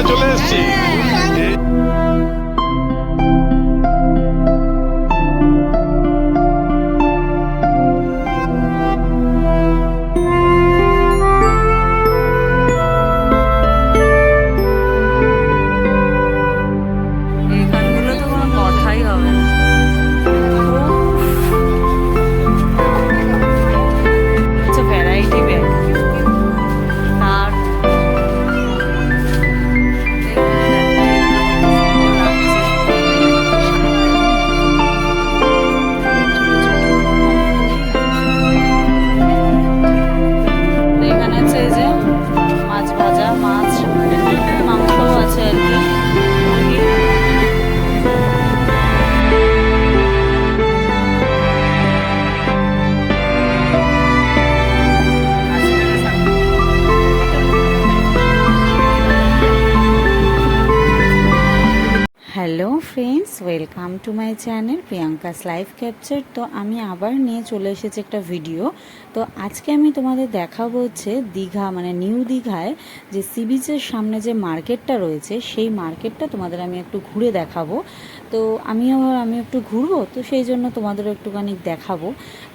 আমরা চলে এসেছি। Hello friends, welcome to my channel Priyanka's life capture. তো আমি আবার নিয়ে চলে এসেছি একটা ভিডিও। তো আজকে আমি তোমাদের দেখাবো হচ্ছে দীঘা, মানে নিউ দীঘায় যে সি বিচের সামনে যে মার্কেটটা রয়েছে সেই মার্কেটটা তোমাদের আমি একটু ঘুরে দেখাবো। তো আমি একটু ঘুরবো, তো সেই জন্য তোমাদেরও একটুখানি দেখাবো।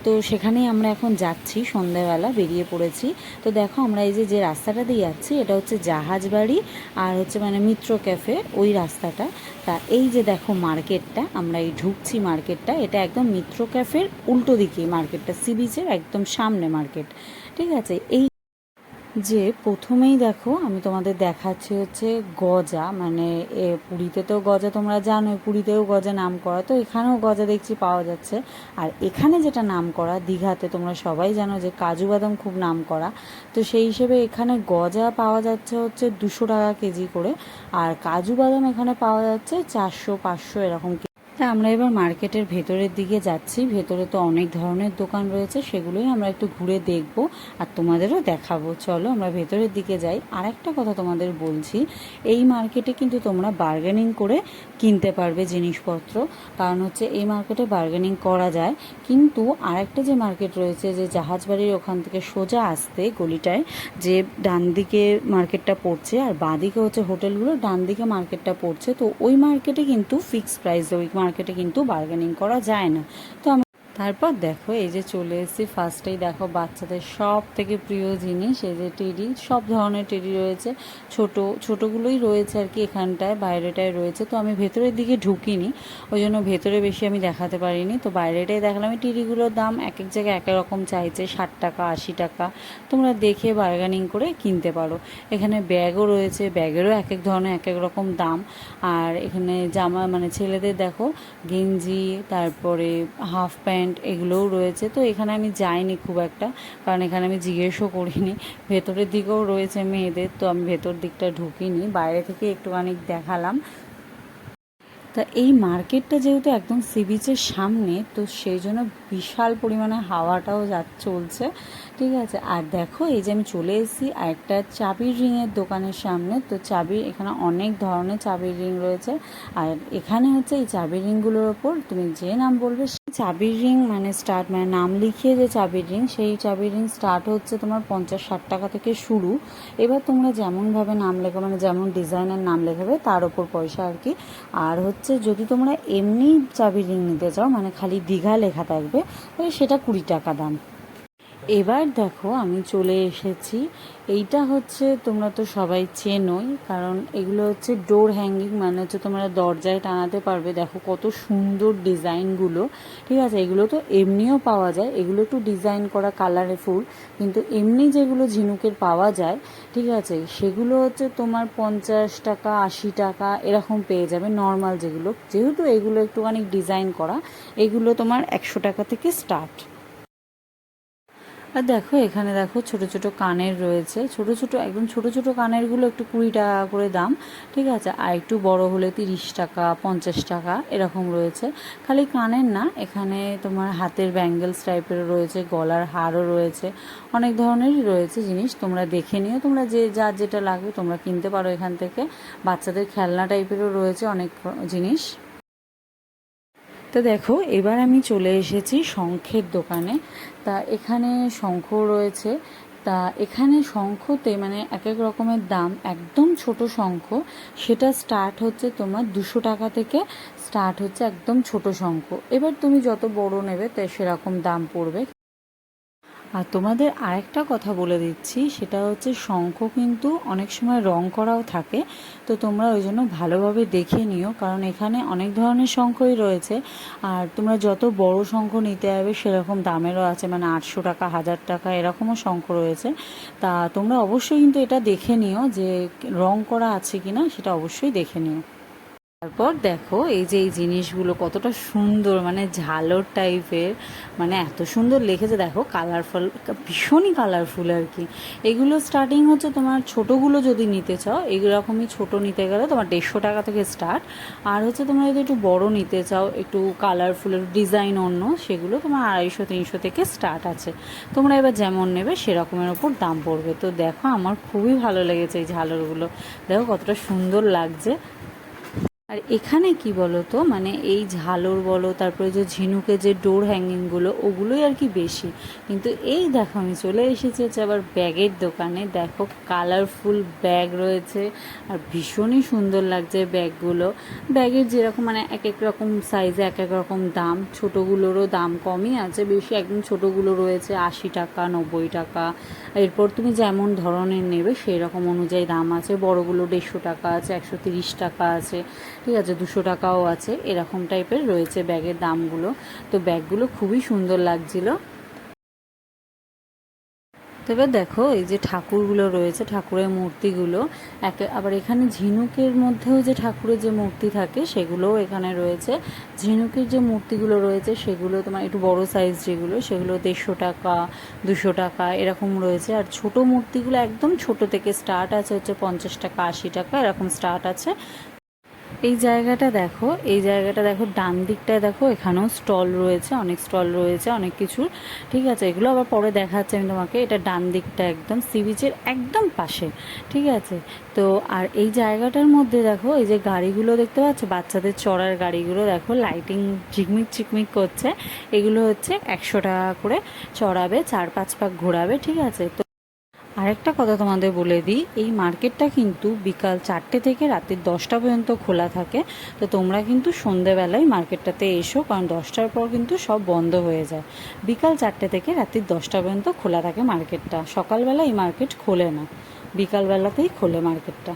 তো সেখানেই আমরা এখন যাচ্ছি, সন্ধ্যাবেলা বেরিয়ে পড়েছি। তো দেখো আমরা এই যে রাস্তাটা দিয়ে যাচ্ছি এটা হচ্ছে জাহাজবাড়ি আর হচ্ছে মানে মিত্র ক্যাফে, ওই রাস্তাটা। তা এই যে দেখো মার্কেটটা, আমরা এই ঢুকছি মার্কেটটা, এটা একদম মিত্র ক্যাফের উল্টো দিকে মার্কেটটা, সি বিচের একদম সামনে মার্কেট, ঠিক আছে। এই যে প্রথমেই দেখো আমি তোমাদের দেখাচ্ছি হচ্ছে গজা, মানে পুরীতে তো গজা তোমরা জানো, পুরীতেও গজা নাম করা, তো এখানেও গজা দেখছি পাওয়া যাচ্ছে। আর এখানে যেটা নাম করা দীঘাতে তোমরা সবাই জানো যে কাজু বাদাম খুব নাম করা, তো সেই হিসেবে এখানে গজা পাওয়া যাচ্ছে হচ্ছে 200 টাকা কেজি করে, আর কাজু বাদাম এখানে পাওয়া যাচ্ছে 400-500 এরকম। তা আমরা এবার মার্কেটের ভেতরের দিকে যাচ্ছি। ভেতরে তো অনেক ধরনের দোকান রয়েছে, সেগুলোই আমরা একটু ঘুরে দেখব আর তোমাদেরও দেখাবো। চলো আমরা ভেতরের দিকে যাই। আর একটা কথা তোমাদের বলছি, এই মার্কেটে কিন্তু তোমরা বার্গেনিং করে কিনতে পারবে জিনিসপত্র, কারণ হচ্ছে এই মার্কেটে বার্গেনিং করা যায়। কিন্তু আরেকটা যে মার্কেট রয়েছে, যে জাহাজবাড়ির ওখান থেকে সোজা আসতে গলিটায় যে ডান দিকে মার্কেটটা পড়ছে আর বাঁ দিকে হচ্ছে হোটেলগুলো, ডান দিকে মার্কেটটা পড়ছে, তো ওই মার্কেটে কিন্তু ফিক্সড প্রাইস, ওই মার্কেটে কিন্তু বার্গেনিং করা যায় না। তো তারপর দেখো এই যে চলে এসেছি, ফার্স্টেই দেখো বাচ্চাদের সব থেকে প্রিয় জিনিস এই যে টেডি, সব ধরনের টেডি রয়েছে, ছোটোগুলোই রয়েছে আর কি, এখানটায় বাইরেটায় রয়েছে। তো আমি ভেতরের দিকে ঢুকিনি, ওই জন্য ভেতরে বেশি আমি দেখাতে পারিনি। তো বাইরেটাই দেখলাম। এই টেডিগুলোর দাম এক এক জায়গায় এক রকম চাইছে, 60 টাকা 80 টাকা, তোমরা দেখে বার্গেনিং করে কিনতে পারো। এখানে ব্যাগও রয়েছে, ব্যাগেরও এক এক ধরনের এক এক রকম দাম। আর এখানে জামা, মানে ছেলেদের দেখো গেঞ্জি, তারপরে হাফ প্যান্ট, এগুলোও রয়েছে। তো এখানে আমি যাইনি খুব একটা, কারণ এখানে আমি জিজ্ঞেসও করিনি। ভেতরের দিকেও রয়েছে মেয়েদের, তো আমি ভেতর দিকটা ঢুকিনি, বাইরে থেকে একটুখানি দেখালাম। তা এই মার্কেটটা যেহেতু একদম সি বিচের সামনে, তো সেই জন্য বিশাল পরিমাণে হাওয়াটাও চলছে, ঠিক আছে। আর দেখো এই যে আমি চলে এসেছি আর একটা চাবির রিংয়ের দোকানের সামনে। তো চাবির এখানে অনেক ধরনের চাবির রিং রয়েছে, আর এখানে হচ্ছে এই চাবির রিংগুলোর ওপর তুমি যে নাম বলবে সেই চাবির রিং, মানে স্টার্ট, মানে নাম লিখিয়ে যে চাবির রিং, সেই চাবির রিং স্টার্ট হচ্ছে তোমার 50-60 টাকা থেকে শুরু। এবার তোমরা যেমনভাবে নাম লেখো, মানে যেমন ডিজাইনের নাম লেখাবে তার ওপর পয়সা আর কি। আর হচ্ছে যদি তোমরা এমনি চাবির রিং নিতে চাও, মানে খালি দীঘা লেখা থাকবে, তাহলে সেটা 20 টাকা দাম। এবার দেখো আমি চলে এসেছি, এইটা হচ্ছে তোমরা তো সবাই চেনোই, কারণ এগুলো হচ্ছে ডোর হ্যাঙ্গিং, মানে হচ্ছে তোমরা দরজায় টানাতে পারবে। দেখো কত সুন্দর ডিজাইনগুলো, ঠিক আছে। এগুলো তো এমনিও পাওয়া যায়, এগুলো একটু ডিজাইন করা কালারফুল, কিন্তু এমনি যেগুলো ঝিনুকের পাওয়া যায়, ঠিক আছে, সেগুলো হচ্ছে তোমার 50 টাকা 80 টাকা এরকম পেয়ে যাবে। নর্মাল যেগুলো, যেহেতু এগুলো একটুখানি ডিজাইন করা, এগুলো তোমার 100 টাকা থেকে স্টার্ট। আর দেখো এখানে দেখো ছোট ছোট কানের রয়েছে, ছোট ছোট একদম ছোট ছোট কানেরগুলো একটু 20 টাকা করে দাম, ঠিক আছে। আর একটু বড় হলে 30 টাকা 50 টাকা এরকম রয়েছে। খালি কানের না, এখানে তোমার হাতের ব্যাঙ্গেলস টাইপেরও রয়েছে, গলার হারও রয়েছে, অনেক ধরনেরই রয়েছে জিনিস। তোমরা দেখে নিও, তোমরা যার যেটা লাগবে তোমরা কিনতে পারো এখান থেকে। বাচ্চাদের খেলনা টাইপেরও রয়েছে অনেক জিনিস। তো দেখো এবার আমি চলে এসেছি শঙ্খের দোকানে। তা এখানে শঙ্খ রয়েছে, তা এখানে শঙ্খতে মানে এক এক রকমের দাম। একদম ছোট শঙ্খ সেটা স্টার্ট হচ্ছে তোমার 200 টাকা থেকে স্টার্ট হচ্ছে, একদম ছোট শঙ্খ। এবার তুমি যত বড় নেবে তাই সেরকম দাম পড়বে। আর তোমাদের আরেকটা কথা বলে দিচ্ছি, সেটা হচ্ছে শঙ্খ কিন্তু অনেক সময় রং করাও থাকে, তো তোমরা ওই জন্য ভালোভাবে দেখে নিও, কারণ এখানে অনেক ধরনের শঙ্খই রয়েছে। আর তোমরা যত বড় শঙ্খ নিতে যাবে সেরকম দামেরও আছে, মানে 800 টাকা, 1000 টাকা এরকমও শঙ্খ রয়েছে। তা তোমরা অবশ্যই কিন্তু এটা দেখে নিও যে রং করা আছে কিনা, সেটা অবশ্যই দেখে নিও। তারপর দেখো এই যে এই জিনিসগুলো কতটা সুন্দর, মানে ঝালর টাইপের, মানে এত সুন্দর লিখেছে দেখো, কালারফুল, ভীষণই কালারফুল আর কি। এগুলো স্টার্টিং হচ্ছে তোমার ছোটোগুলো যদি নিতে চাও, এইরকমই ছোটো নিতে গেলে তোমার 150 টাকা থেকে স্টার্ট। আর হচ্ছে তোমরা যদি একটু বড় নিতে চাও, একটু কালারফুল, ডিজাইন অন্য, সেগুলো তোমার 250-300 থেকে স্টার্ট আছে। তোমরা এবার যেমন নেবে সেরকমের ওপর দাম পড়বে। তো দেখো আমার খুবই ভালো লেগেছে এই ঝালরগুলো, দেখো কতটা সুন্দর লাগছে। আর এখানে কি বলো তো, মানে এই ঝালর বলো, তারপরে যে ঝিনুকে যে ডোর হ্যাঙ্গিংগুলো, ওগুলোই আর কি বেশি। কিন্তু এই দেখো আমি চলে এসেছি হচ্ছে আবার ব্যাগের দোকানে। দেখো কালারফুল ব্যাগ রয়েছে, আর ভীষণই সুন্দর লাগছে ব্যাগগুলো। ব্যাগের যেরকম মানে এক এক রকম সাইজে এক এক রকম দাম, ছোটোগুলোরও দাম কমই আছে, বেশি একদম ছোটোগুলো রয়েছে 80 টাকা, 90 টাকা। এরপর তুমি যেমন ধরনের নেবে সেই রকম অনুযায়ী দাম আছে। বড়গুলো 150 টাকা আছে, 130 টাকা আছে, ঠিক আছে, 200 টাকাও আছে, এরকম টাইপের রয়েছে ব্যাগের দামগুলো। তো ব্যাগগুলো খুবই সুন্দর লাগছিল। তবে দেখো এই যে ঠাকুরগুলো রয়েছে, ঠাকুরের মূর্তিগুলো আবার এখানে ঝিনুকের মধ্যেও যে ঠাকুরের যে মূর্তি থাকে সেগুলোও এখানে রয়েছে। ঝিনুকের যে মূর্তিগুলো রয়েছে সেগুলো তোমার একটু বড় সাইজ যেগুলো, সেগুলো 150 টাকা, 200 টাকা এরকম রয়েছে। আর ছোট মূর্তিগুলো একদম ছোট থেকে স্টার্ট আছে হচ্ছে 50 টাকা, 80 টাকা এরকম স্টার্ট আছে। এই জায়গাটা দেখো, এই জায়গাটা দেখো, ডান দিকটায় দেখো, এখানেও স্টল রয়েছে, অনেক স্টল রয়েছে অনেক কিছুর, ঠিক আছে। এগুলো আবার পরে দেখাচ্ছি আমি তোমাকে। এটা ডান দিকটা একদম সি বিচের একদম পাশে, ঠিক আছে। তো আর এই জায়গাটার মধ্যে দেখো এই যে গাড়িগুলো দেখতে পাচ্ছ, বাচ্চাদের চড়ার গাড়িগুলো দেখো, লাইটিং ঝিকমিক চিকমিক করছে। এগুলো হচ্ছে 100 টাকা করে চড়াবে, 4-5 পাক ঘোরাবে, ঠিক আছে। তো আরেকটা কথা তোমাদের বলে দিই, এই মার্কেটটা কিন্তু বিকাল 4টে থেকে রাতের 10টা পর্যন্ত খোলা থাকে। তো তোমরা কিন্তু সন্ধেবেলায় মার্কেটটাতে এসো, কারণ 10টার পর কিন্তু সব বন্ধ হয়ে যায়। বিকাল 4টে থেকে রাতের 10টা পর্যন্ত খোলা থাকে মার্কেটটা, সকালবেলা এই মার্কেট খোলে না, বিকালবেলাতেই খোলে মার্কেটটা।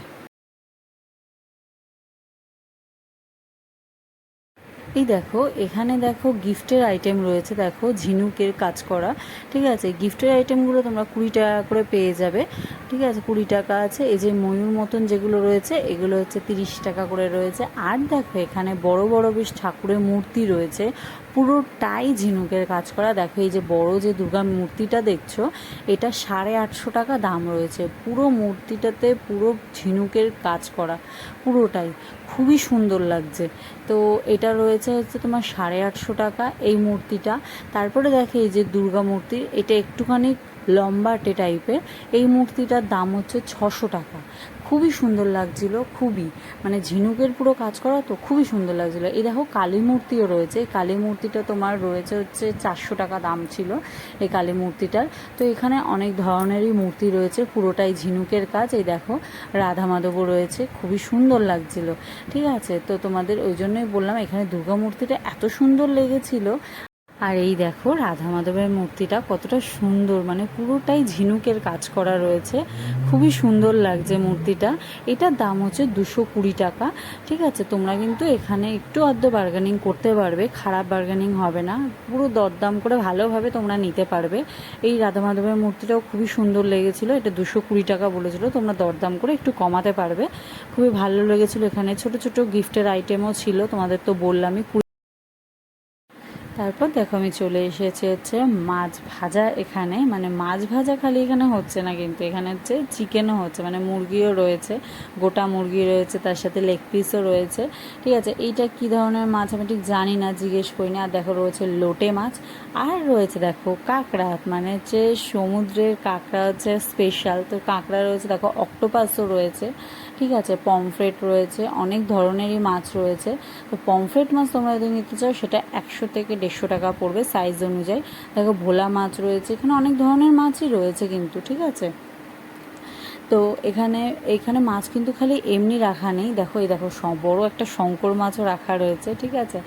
এই দেখো এখানে দেখো গিফটের আইটেম রয়েছে, দেখো ঝিনুকের কাজ করা, ঠিক আছে। গিফটের আইটেমগুলো তোমরা 20 টাকা করে পেয়ে যাবে, ঠিক আছে, 20 টাকা আছে। এই যে ময়ূর মতন যেগুলো রয়েছে এগুলো হচ্ছে 30 টাকা করে রয়েছে। আর দেখো এখানে বড় বড় বেশ ঠাকুরের মূর্তি রয়েছে, পুরোটাই ঝিনুকের কাজ করা। দেখো এই যে বড় যে দুর্গা মূর্তিটা দেখছো, এটা 850 টাকা দাম রয়েছে। পুরো মূর্তিটাতে পুরো ঝিনুকের কাজ করা, পুরোটাই খুবই সুন্দর লাগছে। তো এটা রয়েছে হচ্ছে তোমার 850 টাকা এই মূর্তিটা। তারপরে দেখে এই যে দুর্গা মূর্তি, এটা একটুখানি লম্বাটে টাইপের, এই মূর্তিটার দাম হচ্ছে 600 টাকা। খুবই সুন্দর লাগছিল, খুবই, মানে ঝিনুকের পুরো কাজ করা, তো খুবই সুন্দর লাগছিল। এই দেখো কালী মূর্তিও রয়েছে, কালী মূর্তিটা তোমার রয়েছে হচ্ছে 400 টাকা দাম ছিল এই কালী মূর্তিটার। তো এখানে অনেক ধরনেরই মূর্তি রয়েছে, পুরোটাই ঝিনুকের কাজ। এই দেখো রাধা মাধবও রয়েছে, খুবই সুন্দর লাগছিল, ঠিক আছে। তো তোমাদের ওই জন্যই বললাম এখানে দুর্গা মূর্তিটা এত সুন্দর লেগেছিল। আর এই দেখো রাধা মাধবের মূর্তিটা কতটা সুন্দর, মানে পুরোটাই ঝিনুকের কাজ করা রয়েছে, খুবই সুন্দর লাগছে মূর্তিটা। এটার দাম হচ্ছে 220 টাকা, ঠিক আছে। তোমরা কিন্তু এখানে একটু আধটু বার্গেনিং করতে পারবে, খারাপ বার্গেনিং হবে না, পুরো দরদাম করে ভালোভাবে তোমরা নিতে পারবে। এই রাধা মাধবের মূর্তিটাও খুবই সুন্দর লেগেছিলো, এটা 220 টাকা বলেছিল, তোমরা দরদাম করে একটু কমাতে পারবে। খুবই ভালো লেগেছিলো। এখানে ছোট ছোট গিফটের আইটেমও ছিল, তোমাদের তো বললামই। তারপর দেখো আমি চলে এসেছি হচ্ছে মাছ ভাজা এখানে, মানে মাছ ভাজা খালি এখানে হচ্ছে না, কিন্তু এখানে হচ্ছে চিকেনও হচ্ছে, মানে মুরগিও রয়েছে, গোটা মুরগি রয়েছে, তার সাথে লেগ পিসও রয়েছে, ঠিক আছে। এইটা কি ধরনের মাছ আমি ঠিক জানি না, জিজ্ঞেস করিনি। আর দেখো রয়েছে লোটে মাছ, আর রয়েছে দেখো কাঁকড়া, মানে হচ্ছে সমুদ্রের কাঁকড়া হচ্ছে স্পেশাল, তো কাঁকড়া রয়েছে, দেখো অক্টোপাসও রয়েছে, ঠিক আছে, পমফ্রেট রয়েছে, অনেক ধরনেরই মাছ রয়েছে। তো পমফ্রেট মাছ তোমরা যদি নিতে চাও সেটা 100 থেকে 150 টাকা পড়বে সাইজ অনুযায়ী। দেখো ভোলা মাছ রয়েছে, এখানে অনেক ধরনের মাছই রয়েছে কিন্তু, ঠিক আছে। তো এখানে মাছ কিন্তু খালি এমনি রাখা নেই, দেখো এই দেখো বড় একটা শঙ্কর মাছও রাখা রয়েছে, ঠিক আছে।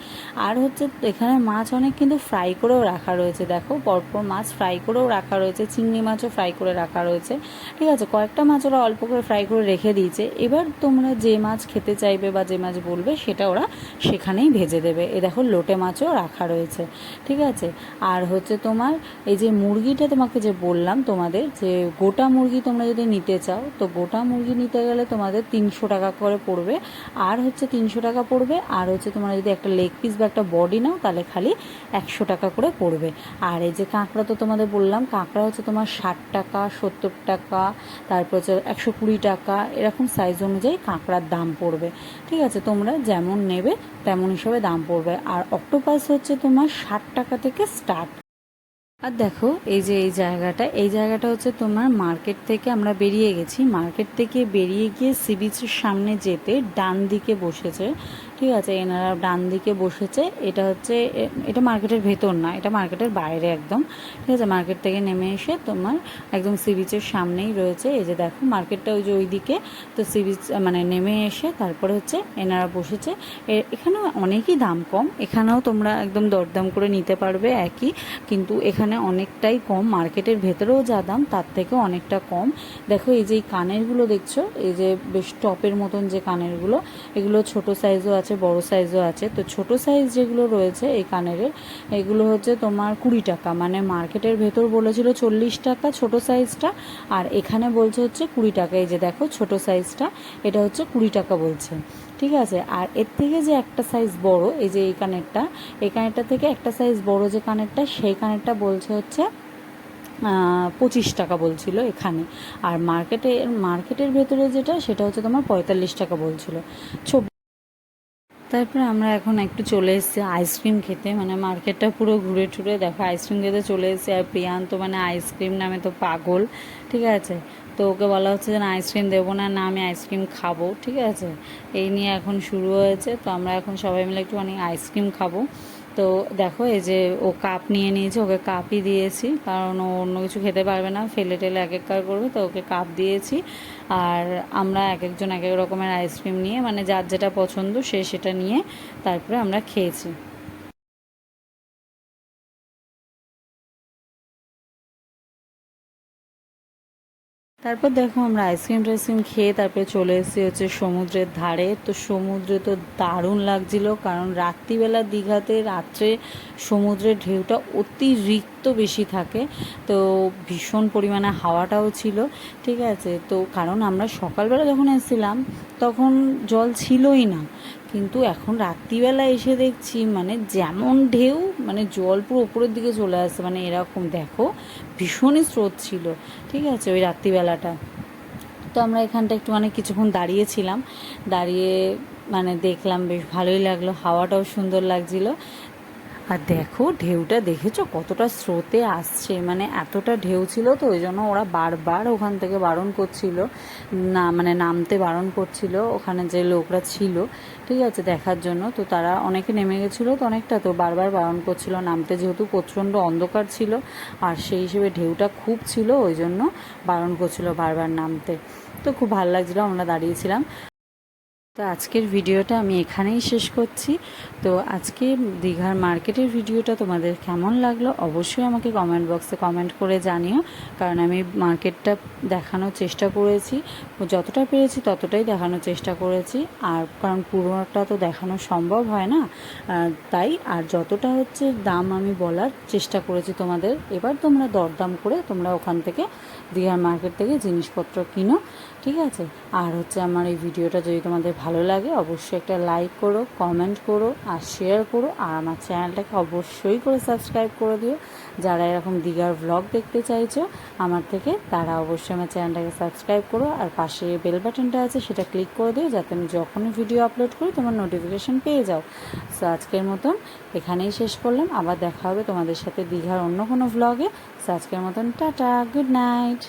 আর হচ্ছে এখানে মাছ অনেক কিন্তু ফ্রাই করেও রাখা রয়েছে, দেখো পরপর মাছ ফ্রাই করেও রাখা রয়েছে, চিংড়ি মাছও ফ্রাই করে রাখা রয়েছে, ঠিক আছে। কয়েকটা মাছ ওরা অল্প করে ফ্রাই করে রেখে দিয়েছে, এবার তোমরা যে মাছ খেতে চাইবে বা যে মাছ বলবে সেটা ওরা সেখানেই ভেজে দেবে। এ দেখো লোটে মাছও রাখা রয়েছে, ঠিক আছে। আর হচ্ছে তোমার এই যে মুরগিটা তোমাকে যে বললাম তোমাদের, যে গোটা মুরগি তোমরা যদি নিতে চাও, তো গোটা মুরগি নিতে গেলে তোমাদের 300 টাকা করে পড়বে। আর হচ্ছে 300 টাকা পড়বে, আর হচ্ছে তোমরা যদি একটা লেগ পিস বা একটা বডি নাও তাহলে খালি 100 টাকা করে পড়বে। আর এই যে কাঁকড়া তো তোমাদের বললাম, কাঁকড়া হচ্ছে তোমার 60 টাকা, 70 টাকা, তারপর হচ্ছে 120 টাকা, এরকম সাইজ অনুযায়ী কাঁকড়ার দাম পড়বে, ঠিক আছে। তোমরা যেমন নেবে তেমন হিসাবে দাম পড়বে। আর অক্টোপাস হচ্ছে তোমার 60 টাকা থেকে স্টার্ট। আর দেখো এই জায়গাটা হচ্ছে তোমার মার্কেট থেকে আমরা বেরিয়ে গেছি, মার্কেট থেকে বেরিয়ে গিয়ে সি বিচের সামনে যেতে ডান দিকে বসেছে, ঠিক আছে। এনারা ডান দিকে বসেছে, এটা মার্কেটের ভেতর না, এটা মার্কেটের বাইরে একদম, ঠিক আছে। মার্কেট থেকে নেমে এসে তোমার একদম সি বিচের সামনেই রয়েছে, এই যে দেখো মার্কেটটা ওই যে ওইদিকে। তো সি বিচ মানে নেমে এসে তারপরে হচ্ছে এনারা বসেছে। এখানে অনেকই দাম কম, এখানেও তোমরা একদম দরদাম করে নিতে পারবে একই, কিন্তু এখানে অনেকটাই কম, মার্কেটের ভেতরেও যা দাম তার থেকেও অনেকটা কম। দেখো এই যে কানেরগুলো দেখছো, এই যে বেশ টপের মতন যে কানেরগুলো, এগুলো ছোট সাইজও আছে বড় সাইজও আছে। তো ছোট সাইজ যেগুলো রয়েছে এই কানেরের, এগুলো হচ্ছে তোমার 20 টাকা, মানে মার্কেটের ভেতর বলেছিল 40 টাকা ছোট সাইজটা, আর এখানে বলছে হচ্ছে 20 টাকা। এই যে দেখো ছোট সাইজটা, এটা হচ্ছে 20 টাকা বলছে, ঠিক আছে। আর এর থেকে যে একটা সাইজ বড়, এই যে এই কানেরটা থেকে একটা সাইজ বড় যে কানেরটা, সেই কানেরটা বলছে হচ্ছে 25 টাকা বলছিল এখানে। আর মার্কেটের ভেতরে যেটা, সেটা হচ্ছে তোমার 45 টাকা বলছিল। তারপরে আমরা এখন একটু চলে এসেছি আইসক্রিম খেতে, মানে মার্কেটটা পুরো ঘুরে টুরে দেখো আইসক্রিম খেতে চলে এসেছি। আর প্রিয়ান্ত মানে আইসক্রিম নামে তো পাগল, ঠিক আছে। তো ওকে বলা হচ্ছে যে না আইসক্রিম দেবো না, না আমি আইসক্রিম খাবো, ঠিক আছে। এই নিয়ে এখন শুরু হয়েছে। তো আমরা এখন সবাই মিলে একটুখানি আইসক্রিম খাবো। তো দেখো এই যে ও কাপ নিয়ে নিয়েছে, ওকে কাপই দিয়েছি, কারণ ও অন্য কিছু খেতে পারবে না, ফেলে টেলে এক এক করবে, তো ওকে কাপ দিয়েছি। আর আমরা এক একজন এক এক রকমের আইসক্রিম নিয়ে, মানে যার যেটা পছন্দ সে সেটা নিয়ে তারপরে আমরা খেয়েছি। তারপর দেখো আমরা আইসক্রিম খেয়ে তারপরে চলে এসেছি হচ্ছে সমুদ্রের ধারে। তো সমুদ্রে তো দারুণ লাগছিল, কারণ রাত্রিবেলা দীঘাতে রাত্রে সমুদ্রের ঢেউটা অতিরিক্ত বেশি থাকে, তো ভীষণ পরিমাণে হাওয়াটাও ছিল, ঠিক আছে। তো কারণ আমরা সকালবেলা যখন এসেছিলাম তখন জল ছিলই না, কিন্তু এখন রাত্রিবেলা এসে দেখছি মানে যেমন ঢেউ, মানে জল পুরো উপরের দিকে চলে আসছে, মানে এরকম দেখো ভীষণই স্রোত ছিল, ঠিক আছে ওই রাত্রিবেলাটা। তো আমরা এখানটা একটু অনেক কিছুক্ষণ দাঁড়িয়েছিলাম, দাঁড়িয়ে মানে দেখলাম, বেশ ভালোই লাগলো, হাওয়াটাও সুন্দর লাগছিল। আর দেখো ঢেউটা দেখেছো কতটা স্রোতে আসছে, মানে এতটা ঢেউ ছিল, তো ওই জন্য ওরা বারবার ওখান থেকে বারণ করছিল, না মানে নামতে বারণ করছিল ওখানে যে লোকরা ছিল, ঠিক আছে দেখার জন্য। তো তারা অনেকে নেমে গেছিলো, তো অনেকটা তো বারবার বারণ করছিল নামতে, যেহেতু প্রচণ্ড অন্ধকার ছিল আর সেই হিসেবে ঢেউটা খুব ছিল, ওই জন্য বারণ করছিল বারবার নামতে। তো খুব ভালো লাগছিলো, আমরা দাঁড়িয়েছিলাম। তো আজকের ভিডিওটা আমি এখানেই শেষ করছি। তো আজকে দীঘার মার্কেটের ভিডিওটা তোমাদের কেমন লাগলো অবশ্যই আমাকে কমেন্ট বক্সে কমেন্ট করে জানিও, কারণ আমি মার্কেটটা দেখানোর চেষ্টা করেছি, যতটা পেরেছি ততটাই দেখানোর চেষ্টা করেছি। আর কারণ পুরোটা তো দেখানো সম্ভব হয় না, তাই আর যতটা হচ্ছে দাম আমি বলার চেষ্টা করেছি তোমাদের। এবার তোমরা দরদাম করে তোমরা ওখান থেকে দীঘার মার্কেট থেকে জিনিসপত্র কিনো, ঠিক আছে। আর হচ্ছে আমার এই ভিডিওটা যদি তোমাদের ভালো লাগে অবশ্যই একটা লাইক করো, কমেন্ট করো আর শেয়ার করো, আর আমার চ্যানেলটাকে অবশ্যই করে সাবস্ক্রাইব করে দিও। যারা এরকম দীঘার ভ্লগ দেখতে চাইছো আমার থেকে, তারা অবশ্যই আমার চ্যানেলটাকে সাবস্ক্রাইব করো, আর পাশে বেল বাটনটা আছে সেটা ক্লিক করে দিও, যাতে আমি যখনই ভিডিও আপলোড করি তোমার নোটিফিকেশান পেয়ে যাও। সো আজকের মতন এখানেই শেষ করলাম, আবার দেখা হবে তোমাদের সাথে দীঘার অন্য কোনো ভ্লগে। সো আজকের মতন টাটা, গুড নাইট।